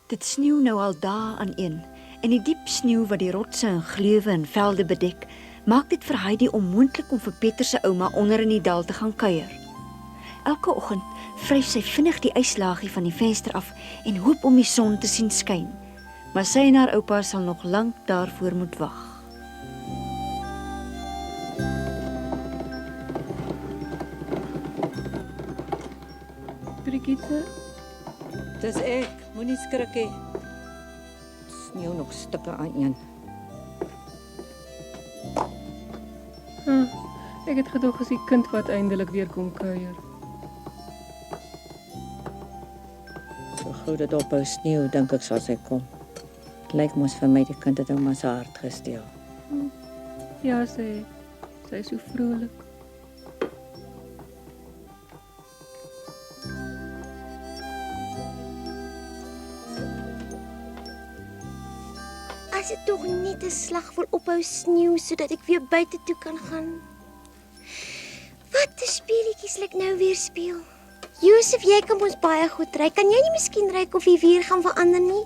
Dit sneeu nou al dae aan een, en die diep sneeu wat die rotse en gleuwe en velde bedek, maak dit vir Heidi onmoontlik om vir Pieter se ouma onder in die dal te gaan kuier. Elke oggend vryf sy vinnig die yslaagie van die venster af en hoop om die son te sien skyn. Maar sy en haar oupa sal nog lank daarvoor moet wag. Brigitte, Dis ek, moenie skrik hê. Sneeu nog stukke aan een. ek het gedog as die kind wat eindelik weer kom kuier. So gou dit ophou sneeu, dink ek sal sy kom. Lyk mos vir my die kind het ouma se hart gesteel. Ja, sy is so vrolik. As dit tog net 'n slag wil ophou sneeu sodat ek weer buite toe kan gaan. Wat 'n speletjies sal ek nou weer speel? Josef, jy kan ons baie goed ry. Kan jy nie miskien ryk of die weer gaan verander nie?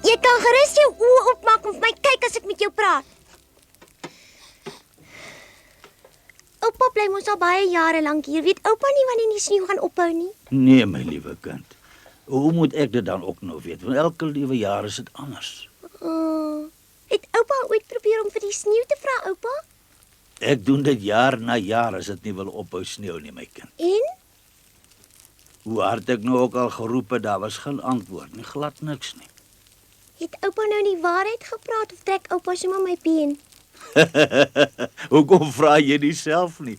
Jy kan gerus jou oë oopmaak en vir my kyk as ek met jou praat. Oupa bly mos al baie jare lank hier. Weet oupa nie wanneer die sneeu gaan ophou nie? Nee, my liewe kind. Hoe moet ek dit dan ook nou weet? Want elke liewe jaar is dit anders. Het oupa ooit probeer om vir die sneeu te vra, oupa? Ek doen dit jaar na jaar as dit nie wil ophou sneeu nie, my kind. En? Hoe hard ek nou ook al geroep het, daar was geen antwoord nie, glad niks nie. Het oupa nou die waarheid gepraat of trek oupa sommer my been? Hoekom vra jy dit self nie?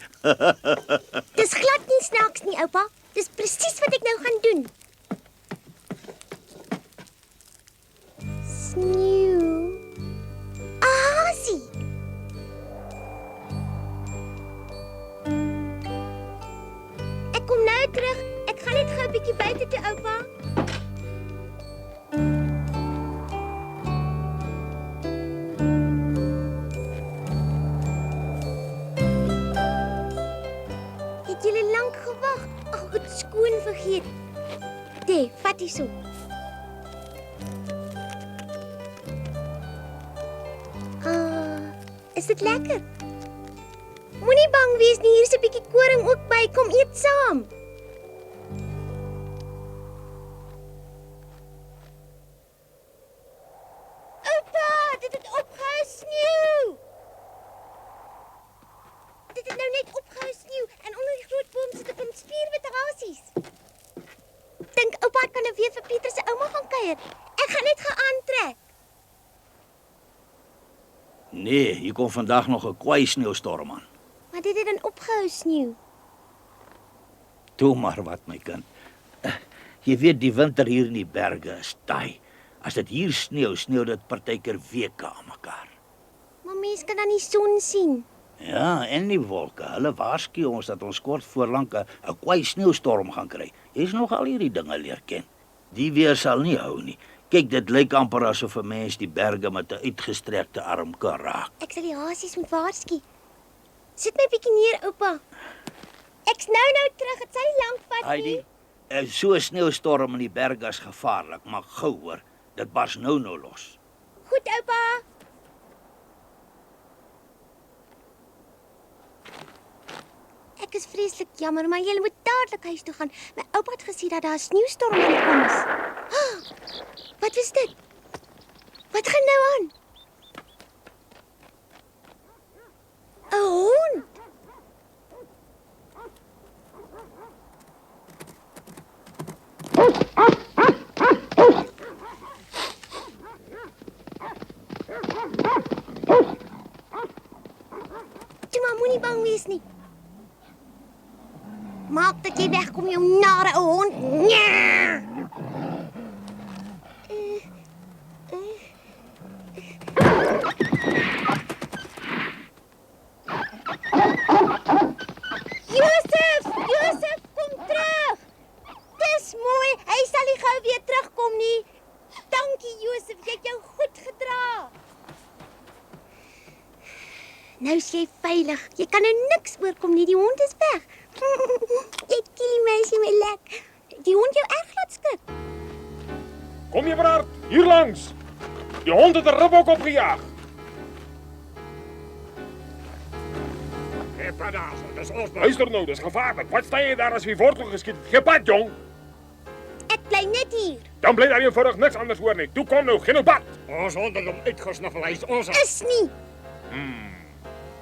Dis glad nie snaaks nie, oupa. Dis presies wat ek nou gaan doen. Sneeu. Asie. Ek kom nou terug. Ek gaan net gou 'n bietjie buite toe, oupa. Het julle lank gewag? Ag, ek het skoon vergeet. Dit, vat die so. Is dit lekker? Moenie bang wees nie, hier is 'n bietjie koring ook by. Kom eet saam. Oupa, dit het opgehou sneeu. Dit het nou net opgehou sneeu en onder die groot boom sit 'n klomp spierwitasies. Dink oupa kan nou weer vir Pieter se ouma gaan kuier. Ek gaan net gaan aantrek. Nee, hier kom vandag nog 'n kwaai sneeustorm aan. Maar dit het dan opgehou sneeu. Toe maar wat, my kind. Jy weet die winter hier in die berge is taai. As dit hier sneeu, sneeu dit partykeer weke aan mekaar. Maar mens kan dan die son sien. Ja, en die wolke, hulle waarsku ons dat ons kort voor lank 'n kwaai sneeustorm gaan kry. Jy's nog al hierdie dinge leer ken. Die weer sal nie hou nie. Kyk, dit lyk amper asof 'n mens die berge met 'n uitgestrekte arm kan raak. Ek sal die hasies moet waarsku. Sit my bietjie neer, oupa. Ek's nou terug. Dit sal nie lank vat nie. Heidi, so 'n sneeustorm in die berge is gevaarlik, maar gou hoor, dit bars nou los. Goed, oupa. Ek is vreeslik jammer, maar jy moet dadelik huis toe gaan. My oupa het gesê dat daar 'n sneeustorm aan die kom is. Wat is dit? Wat gaan nou aan? 'n Hond. Jy moenie bang wees nie. Maak dat jy wegkom, jou nare hond. Ja! Josef, kom terug. Dis mooi, hy sal nie gou weer terugkom nie. Dankie Josef, jy het jou goed gedra. Nou is jy veilig. Jy kan nou niks oorkom nie, die hond is weg. my lek. Die hond jou erg laat skrik. Kom jy Eberhard, hier langs. Die hond het 'n ribbok opgejaag. Hé, padaas, dis ons. Luister nou, dis gevaarlik. Wat staan jy daar as wie wortel geskiet? Gee pad, jong. Ek bly net hier. Dan bly daar eenvoudig niks anders hoor nie. Toe kom nou, geen nou pad. Ons hond het hom uitgesnuffel, hy is ons. Is nie.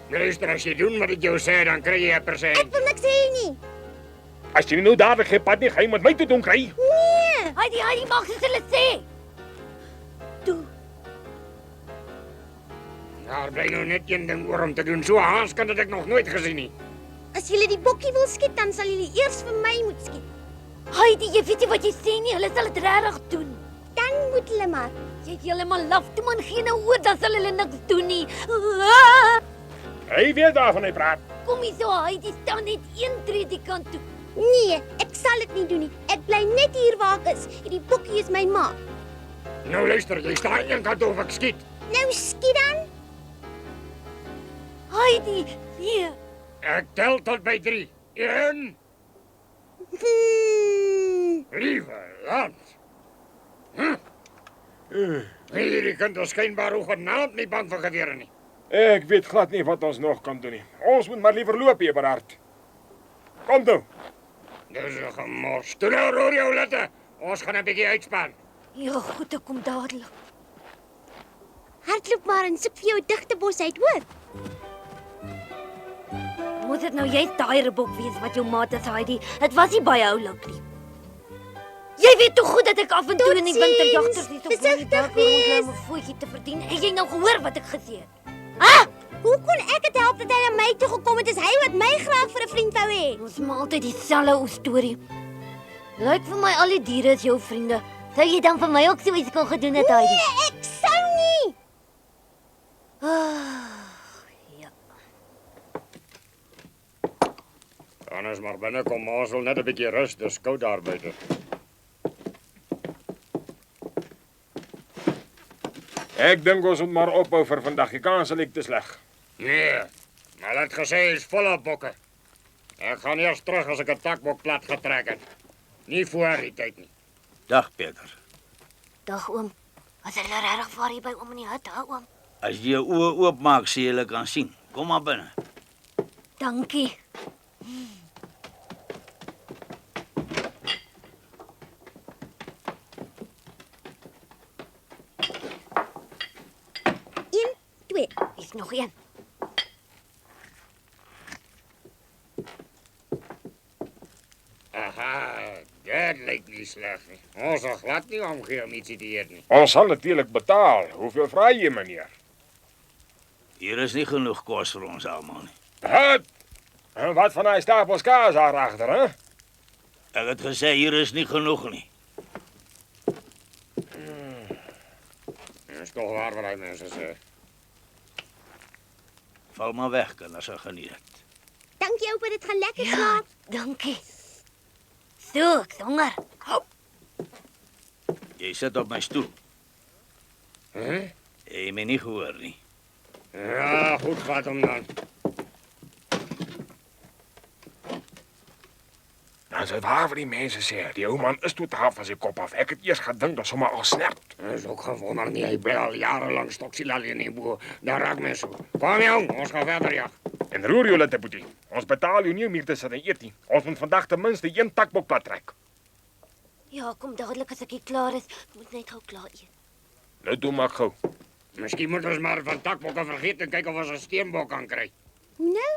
Luister, as jy doen wat ek jou sê, dan kry jy 'n persent. Ek wil niks hê nie. As jy nou dadelik geen pad nie, gaan jy met my toe doen kry. Nee. Hy mag soos hulle sê. Toe. Daar bly nou net een ding oor om te doen. So haaskan het ek nog nooit gesien nie. As julle die bokkie wil skiet, dan sal julle eers vir my moet skiet. Jy weet nie wat jy sê nie. Hulle sal dit regtig doen. Dan moet hulle maar. Jy het heeltemal laf toe man geen oor, dan sal hulle niks doen nie. Hy weet daarvan hy praat. Kom hier so, Heidi staan net een tree die kant toe. Nee, ek sal dit nie doen nie. Ek bly net hier waar ek is. Hierdie bokkie is my ma. Nou luister, jy staan een kant of ek skiet. Nou skiet dan. Heidi, hier. Ek tel tot by 3. 1, liewe land. Hierdie kind is skynbaar hoegenaamd nie bang vir gewere nie. Ek weet glad nie wat ons nog kan doen nie. Ons moet maar liever loop, Eberhard. Kom toe. Dis 'n gemors. Toe nou roer jou latte. Ons gaan 'n bietjie uitspan. Ja, goed, ek kom dadelik. Hardloop maar en soek vir jou 'n digte bos uit, hoor. Moet dit nou jy daai ribbok wees wat jou maat is, Heidi? Dit was nie baie oulik nie. Jy weet tog goed dat ek af en toe in die winterjagters nie so Besigtig wees. om 'n voetjie te verdien. Het jy nou gehoor wat ek gesê het? Hoe kon ek dit help dat hy na my toe gekom het? Is hy wat my graag vir 'n vriend wou hê? Ons maak altyd dieselfde ou storie. Lyk vir my al die diere is jou vriende. Sou jy dan vir my ook so iets kon gedoen het, Heidi? Nee, ek sou nie. Ja. Dan is maar binnekom, maar ons wil net 'n bietjie rus. Dis koud daar buite. Ek dink ons moet maar ophou vir vandag. Die kans is te sleg. Nee, maar hulle het gesê is volle bokke. Ek gaan eers terug as ek 'n takbok plat getrek het. Nie voor die tyd nie. Dag Peter. Dag oom. Was hulle regtig vir hier by oom in die hut, hè, oom? As jy jou oë oopmaak, sê jy kan sien. Kom maar binne. Dankie. Een, twee. Is nog een. Aha, dit lyk nie sleg nie. Ons sal glad nie omgee om ietsie te eet nie. Ons sal natuurlik betaal. Hoeveel vra jy, meneer? Hier is nie genoeg kos vir ons almal nie. Wat? En wat van daai stapels kaas daar agter, hè? Ek het gesê hier is nie genoeg nie. Dis tog waar wat hy mense sê. Val maar weg, kinders, en geniet dit. Dankie oupa, dit gaan lekker Ja, slaap. dankie. So, ek is honger. Hou. Jy sit op my stoel. Hè? Jy het my nie gehoor nie. Ja, goed vat hom dan. Dan is dit waar wat die mense sê. Die ou man is totaal van sy kop af. Ek het eers gedink dat sommer al snert. Dis ook gewonder nie, hy bly al jare lank stoksiel alleen in die boer. Daar raak mens so. Kom jong, ons gaan verder jag. En roer jou latte boetie. Ons betaal jou nie om hier te sit en eet nie. Ons moet vandag ten minste een takbok plat trek. Ja, kom dadelik as ek hier klaar is. Ek moet net gou klaar eet. Nou toe maak gou. Miskien moet ons maar van takbokke vergeet en kyk of ons 'n steenbok kan kry. Hoe nou?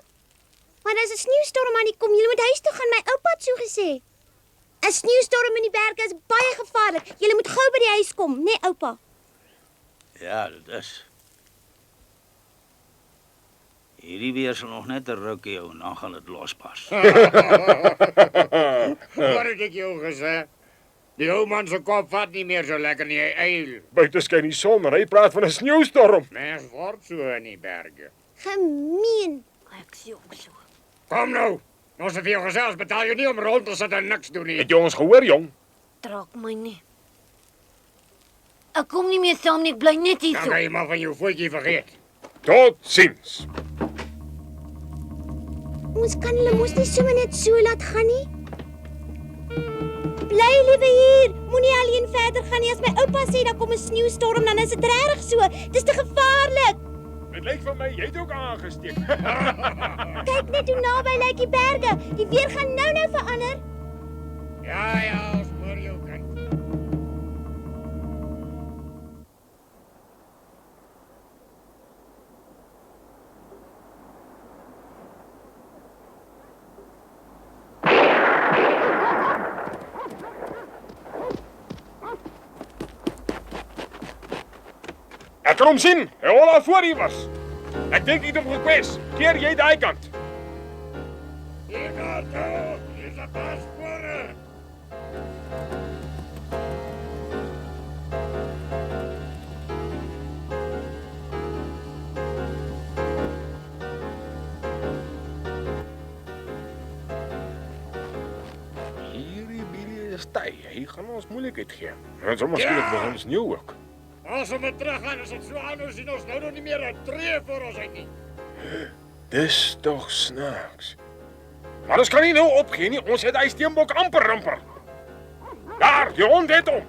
Maar daar's 'n sneeustorm aan die kom. Julle moet huis toe gaan, my oupa het so gesê. 'n Sneeustorm in die berge is baie gevaarlik. Julle moet gou by die huis kom, né, nee, oupa? Ja, dit is. Hierdie weer sal nog net 'n rukkie hou en dan gaan dit lospas. Wat het ek jou gesê? Die ou man se kop vat nie meer so lekker nie, hy eil. Buite skyn die son, maar hy praat van 'n sneeustorm. Mens word so in die berge. Gemeen. Ek sien ook so. Kom nou. Ons het vir jou gesê, ons betaal jou nie om rond te sit en niks doen nie. Het jy ons gehoor, jong? Trek my nie. Ek kom nie meer saam nie, ek bly net hier Dan so. kan jy maar van jou voetjie vergeet. Totsiens. Ons kan hulle mos nie sommer net so laat gaan nie. bly liewe hier. Moenie alleen verder gaan nie. As my oupa sê daar kom 'n sneeustorm, dan is dit regtig so. Dis te gevaarlik. Dit lyk vir my jy het ook aangesteek. Kyk net hoe naby lyk die berge. Die weer gaan nou verander. Ja, ons hoor jou kind. Ek kan hom sien. Hy hol al voor hier was. Ek dink nie hom gekwes. Keer jy daai kant. Hier gaan toe. Hier is 'n paar spore. Hierdie Billy is ty. Hy gaan ons moeilikheid gee. En sommer skielik begin sneeu ook. As ons teruggaan, is dit so anders sien ons nou nog nie meer 'n tree voor ons uit nie. Dis tog snaaks. Maar ons kan nie nou opgee nie. Ons het hy steenbok amper ramper. Daar, die hond het hom.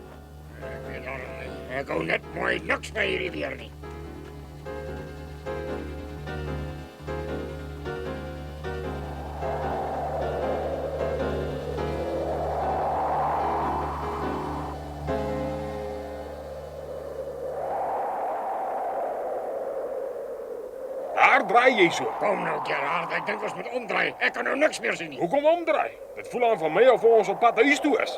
Ek weet al nie. Ek hou net mooi niks by hierdie weer nie. Daar draai jy so. Kom nou, Gerard, ek dink ons moet omdraai. Ek kan nou niks meer sien nie. Hoekom omdraai? Dit voel aan van my of ons op pad huis toe is.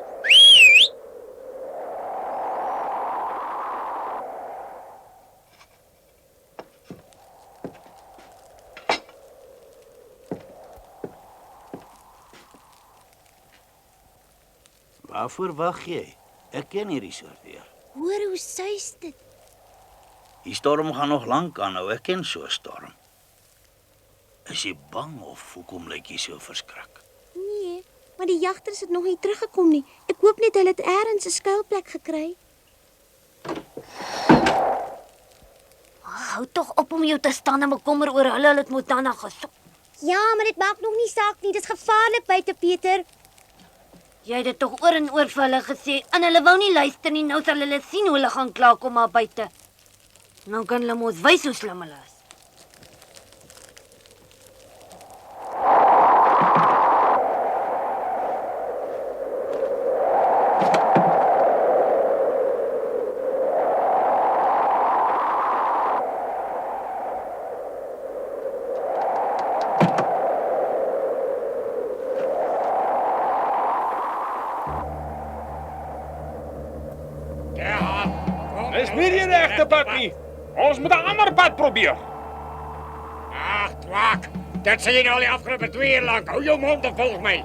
Waarvoor wag jy? Ek ken hierdie soort weer. Hoor hoe suis dit. Die storm gaan nog lank aanhou. Ek ken so 'n storm. Is jy bang of hoekom lyk jy so verskrik? Nee, maar die jagters het nog nie teruggekom nie. Ek hoop net hulle het eers 'n skuilplek gekry. Hou tog op om jou te staan en bekommer oor hulle het moet dan gesoek. Ja, maar dit maak nog nie saak nie. Dis gevaarlik buite, Pieter. Jy het dit tog oor en oor vir hulle gesê en hulle wou nie luister nie. Nou sal hulle sien hoe hulle gaan klaarkom maar buite. Nou kan hulle mos wys hoe slim hulle is. Dis nie die regte pad nie. Ons moet 'n ander pad probeer. Ag, twak. Dit sê jy nou al die afgelope 2 uur lank. Hou jou mond en volg my.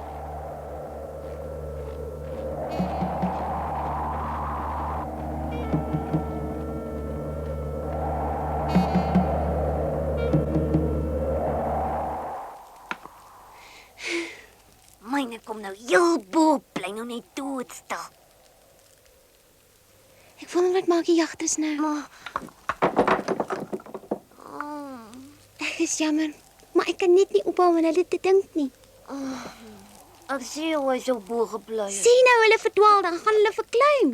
Myne kom nou heel bo, bly nou net doodstil. Ek wonder wat maak die jagters nou? Maar Ek is jammer, maar ek kan net nie ophou aan hulle te dink nie. ek sê hoe hy so bo gebly het. Sien nou hulle verdwaal, dan gaan hulle verklim.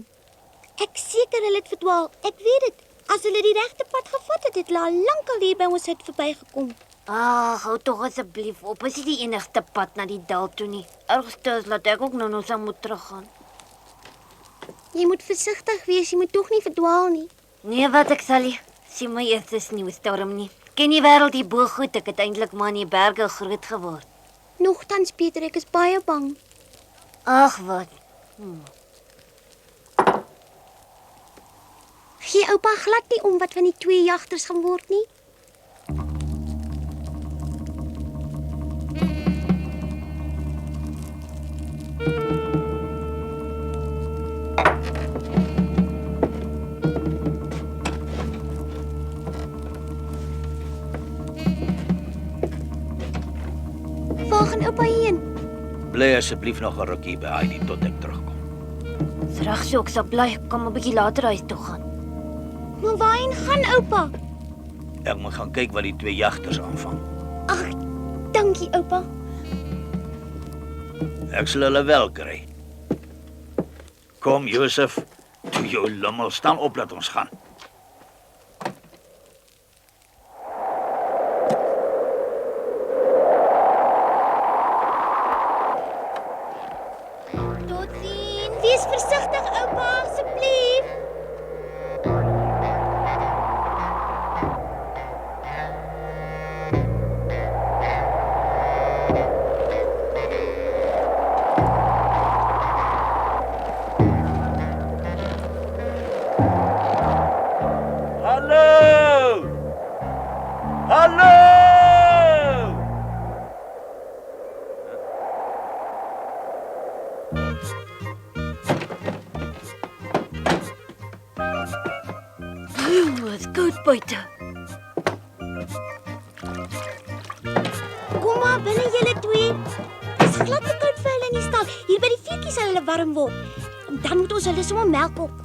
Ek seker hulle het verdwaal. Ek weet dit. As hulle die regte pad gevat het, het hulle al lankal hier by ons hut verbygekom. Ag, hou tog asseblief op. Is dit die enigste pad na die dal toe nie? Ergste is laat ek ook nou sal moet teruggaan. Jy moet versigtig wees, jy moet tog nie verdwaal nie. Nee, wat ek sal nie. Sien my eerste sneeustorm nie. Ken die wêreld hier bo goed. Ek het eintlik maar in die berge groot geword. Nogtans, Pieter, ek is baie bang. Ag, wat. Gee oupa glad nie om wat van die 2 jagters gaan word nie. Waar gaan oupa heen? Bly asseblief nog 'n rukkie by Heidi tot ek terugkom. Dis reg so, ek sal bly. Ek kan 'n bietjie later huis toe gaan. Maar waarheen gaan oupa? Ek moet gaan kyk wat die 2 jagters aanvang. Ag, dankie oupa. Ek sal hulle wel kry. Kom Josef, toe jou lummel, staan op dat ons gaan. Totsiens. Wees versigtig, oupa, asseblief. Hallo! Hallo! Wat koud buite. Kom maar binne julle twee. Dis glad te koud vir hulle in die stal. Hier by die vuurtjies sal hulle warm word. En dan moet ons hulle sommer melk op.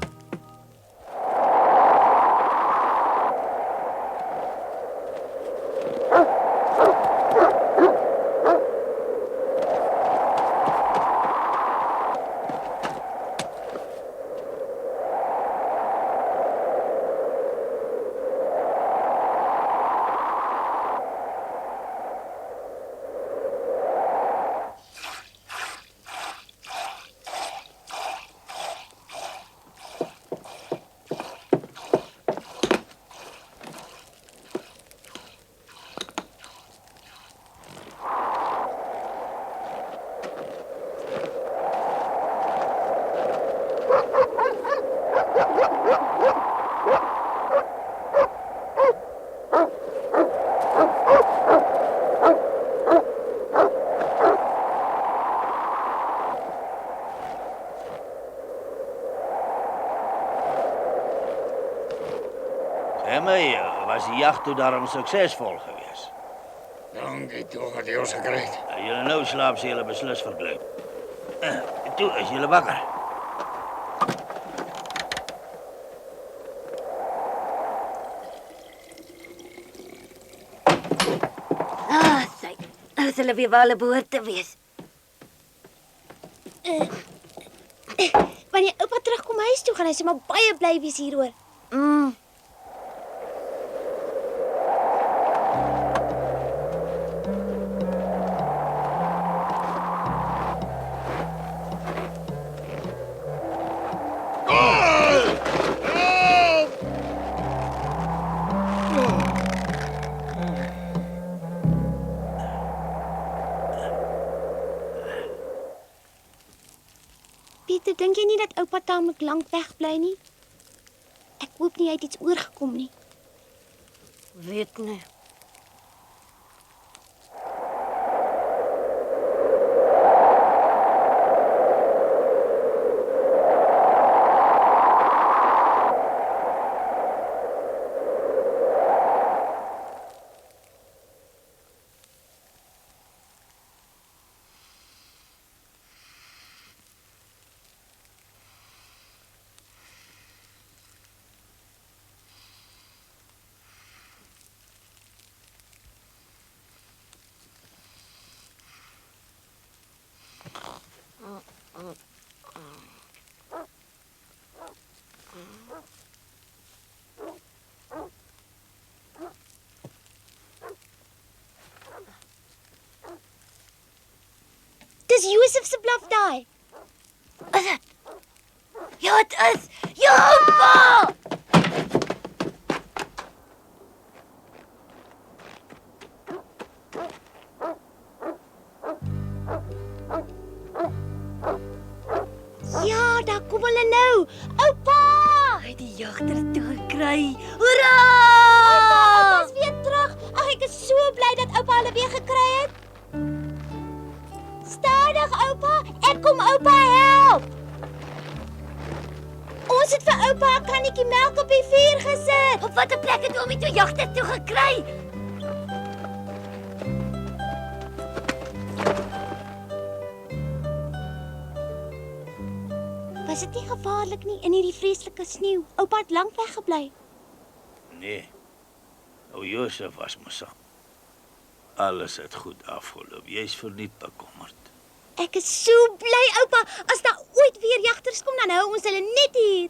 Emmy, was die jag toe daarom suksesvol geweest? Dankie tog dat jy ons gekry het. Julle nou slaap sy julle beslis verklein. Toe is julle wakker. Sy. Nou sal hulle weer waar hulle behoort te wees. Wanneer oupa terugkom huis toe, gaan hy sommer baie bly wees hieroor. Pieter, dink jy nie dat oupa tamelik lank wegbly nie? Ek hoop nie hy het iets oorgekom nie. Weet nie. Dis Josef se blaf daai. Is dit? Ja, het is. Ja, pa! Ja, daar kom hulle nou. Oupa! Hy het die jagter toe gekry. Hoera! Oupa is weer terug. Ag, ek is so bly dat oupa hulle weer gekry het. Stadig, oupa. Ek kom oupa help. Ons het vir oupa 'n kannetjie melk op die vuur gesit. Op watter plek het oomie toe jagter toe gekry? Was dit nie gevaarlik nie in hierdie vreeslike sneeu? Oupa het lank weggebly. Nee. O Josef was mos saam. Alles het goed afgeloop. Jy's verniet bekommerd. Ek is so bly, oupa. As daar ooit weer jagters kom, dan hou ons hulle net hier.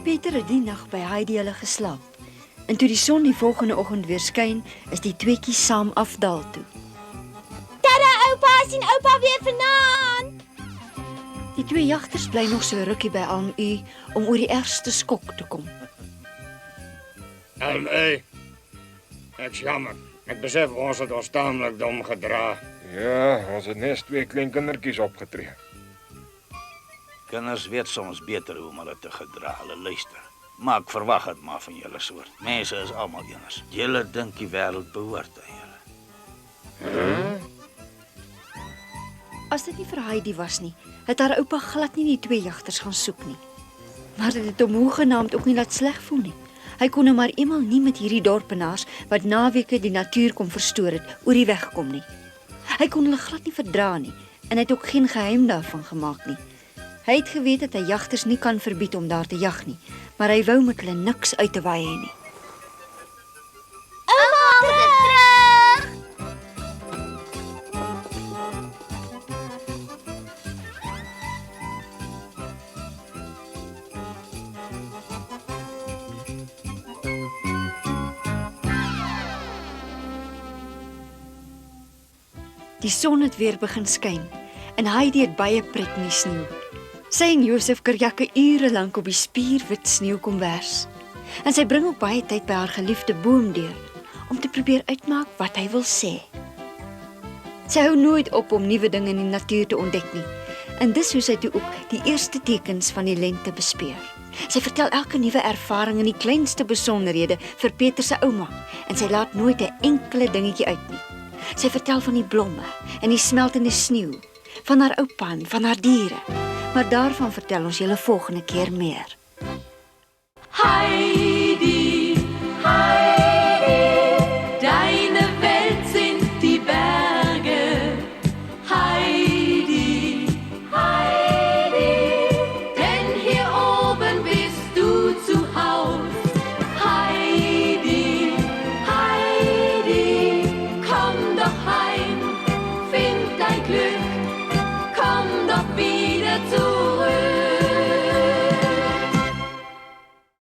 Peter het die nag by Heidi hulle geslaap. En toe die son die volgende oggend weer skyn, is die tweeetjies saam afdal toe. Tada, oupa, sien oupa weer vanaand. Die twee jagters bly nog so rukkie by Alm-U om oor die ergste skok te kom. Ek's jammer. Ek besef ons het ons taamlik dom gedra. Ja, ons het net 2 klein kindertjies opgetree. Kinders weet soms beter hoe om hulle te gedra. Hulle luister. Maar ek verwag dit maar van julle soort. Mense is almal eers. Julle dink die wêreld behoort aan julle. As dit nie vir Heidi was nie, het haar oupa glad nie die twee jagters gaan soek nie. Maar dit het hom hoegenaamd ook nie laat sleg voel nie. Hy kon nou maar eenmal nie met hierdie dorpenaars wat naweke die natuur kom verstoor het, oor die weg kom nie. Hy kon hulle glad nie verdra nie en hy het ook geen geheim daarvan gemaak nie. Hy het geweet dat hy jagters nie kan verbied om daar te jag nie, maar hy wou met hulle niks uit te waai nie. Die son het weer begin skyn en Heidi het baie pret in die sneeu. Sy en Josef Kerjakke ure lank op die spierwit sneeu kom wers. En sy bring ook baie tyd by haar geliefde boom deur om te probeer uitmaak wat hy wil sê. Sy hou nooit op om nuwe dinge in die natuur te ontdek nie. En dis hoe sy toe ook die eerste tekens van die lente bespeur. Sy vertel elke nuwe ervaring in die kleinste besonderhede vir Peter se ouma en sy laat nooit 'n enkele dingetjie uit nie. Sy vertel van die blomme en die smeltende sneeu, van haar oupa en van haar diere. Maar daarvan vertel ons julle volgende keer meer. Hi!